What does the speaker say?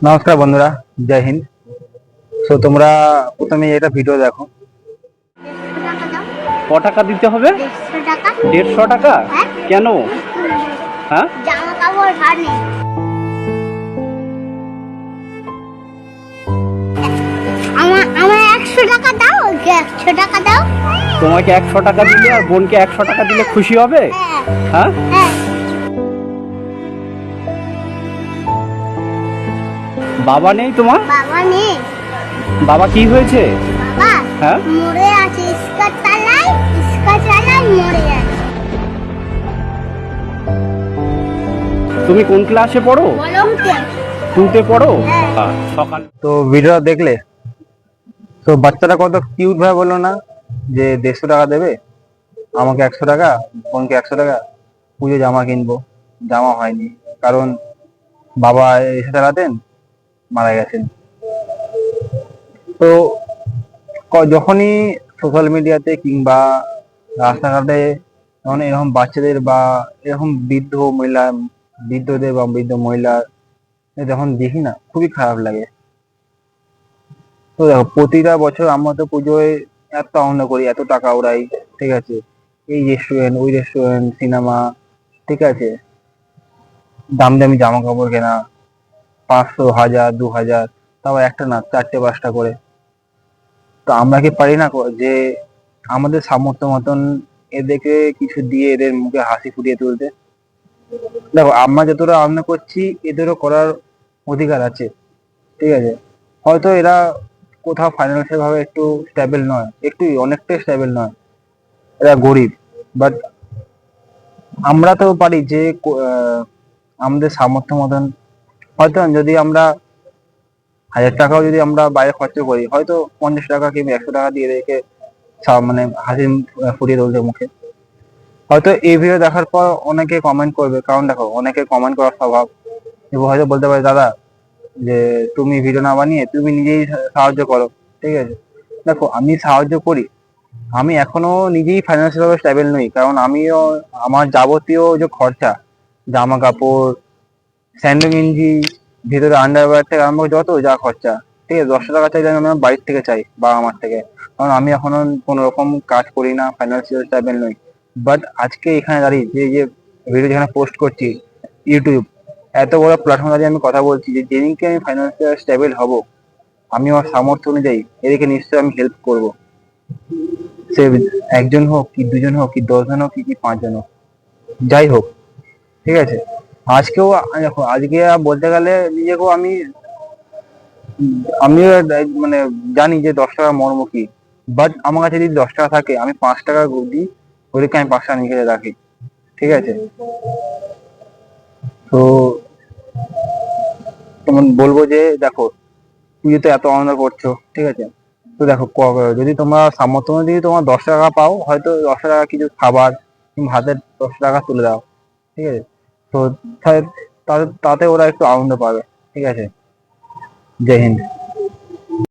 নমস্কার বন্ধুরা, জয় হিন্দ। তো তোমরা প্রথমে এটা ভিডিও দেখো। 150 টাকা দাও। ক টাকা দিতে হবে? 150 টাকা। 150 টাকা? হ্যাঁ। কেন? হ্যাঁ, জামা কাপড় ভার নেই। আমার 100 টাকা দাও, 100 টাকা দাও। তোমাকে 100 টাকা দিলে আর বোনকে 100 টাকা দিলে খুশি হবে? হ্যাঁ হ্যাঁ, হ্যাঁ। বাবা নেই তোমার? বাবা নেই। বাবা কি হয়েছে? বাবা হ্যাঁ, মরে আছে, ইস্কা চালায় মরে আছে। তুমি কোন ক্লাসে পড়ো? বলো টুতে পড়ো? হ্যাঁ। সকাল তো ভিডিওটা দেখলে তো বাচ্চারা কত কিউট ভাবে বললো না যে 150 টাকা দেবে, আমাকে 100 টাকা, বোনকে 100 টাকা, পুজো জামা কিনবো। জামা হয়নি, কারণ বাবা এসে চালাতেন, মারা গেছেন। তো যখনই সোশ্যাল মিডিয়াতে কিংবা রাস্তাঘাটে যখন এরকম বাচ্চাদের বা এরকম বৃদ্ধদের বা বৃদ্ধ মহিলা যখন দেখি না, খুবই খারাপ লাগে। তো দেখো, প্রতিটা বছর আমরা তো পুজোয় এত আনন্দ করি, এত টাকা উড়াই, ঠিক আছে, এই রেস্টুরেন্ট ওই রেস্টুরেন্ট, সিনেমা, ঠিক আছে, দামি দামি জামা কাপড় কেনা, 500, 1000, 2000, তাও একটা না, 4টে 5টা করে। তো আমরা কি পারি না যে আমাদের সামর্থ্য মতন এদেরকে কিছু দিয়ে এদের মুখে হাসি ফুটিয়ে তুলতে? দেখো, আমরা যতটা আনন্দ করছি, এদেরও করার অধিকার আছে, ঠিক আছে। হয়তো এরা কোথাও ফাইন্যান্সিয়াল ভাবে একটু স্টেবল নয়, একটু অনেকটাই স্টেবল নয়, এরা গরিব, বাট আমরা তো পারি যে আমাদের সামর্থ্য মতন, হয়তো যদি আমরা 1000 টাকাও যদি আমরা বাইরে খরচা করি, হয়তো 50 টাকা কিংবা 100 টাকা দিয়ে রেখে মানে হাসি ফুটিয়ে তুলতে মুখে। হয়তো এই ভিডিও দেখার পর অনেকে কমেন্ট করবে, কারণ দেখো, অনেকে কমেন্ট করার স্বভাব, এবং হয়তো বলতে পারে, দাদা যে তুমি ভিডিও না বানিয়ে তুমি নিজেই সাহায্য করো, ঠিক আছে। দেখো, আমি সাহায্য করি, আমি এখনো নিজেই ফাইন্যান্সিয়াল ভাবে স্টেবল নই, কারণ আমিও আমার যাবতীয় যে খরচা, জামা কাপড়, স্যান্ডো গেঞ্জি, ভিতরে আন্ডারওয়্যার থেকে আরম্ভ করে যত যা খরচা, ঠিক আছে, 10 টাকা চাইলে আমি আমার বাড়ির থেকে চাই, বাবা মার থেকে, কারণ আমি এখনো কোনো রকম কাজ করি না, ফাইন্যান্সিয়াল স্টেবল নই। বাট আজকে এখানে দাঁড়িয়ে যে ভিডিও যেখানে পোস্ট করছি, ইউটিউব এত বড় প্ল্যাটফর্ম দাঁড়িয়ে আমি কথা বলছি, যে যেদিনকে আমি ফাইন্যান্সিয়াল স্টেবল হব, আমি আমার সামর্থ্য অনুযায়ী এদেরকে নিশ্চয়ই আমি হেল্প করব। সে একজন হোক কি দুজন হোক কি 10 জন হোক কি 5 জন হোক, যাই হোক, ঠিক আছে। আজকেও দেখো, আজকে বলতে গেলে নিজেকেও আমিও মানে জানি যে 10 টাকার মর্ম কি। বাট আমার কাছে যদি 10 টাকা থাকে, আমি 5 টাকা দিই, ওদেরকে আমি 5 টাকা নিয়ে রাখি, ঠিক আছে। তো যেমন বলবো যে দেখো, পুজোতে এত আনন্দ করছো, ঠিক আছে, তো দেখো যদি তোমার সামর্থ্য অনুযায়ী তোমার 10 টাকা পাও, হয়তো 10 টাকা কিছু খাবার কিংবা হাতে 10 টাকা তুলে দাও, ঠিক আছে। তো তাতে ওরা একটু আনন্দ পাবে, ঠিক আছে। জয় হিন্দ।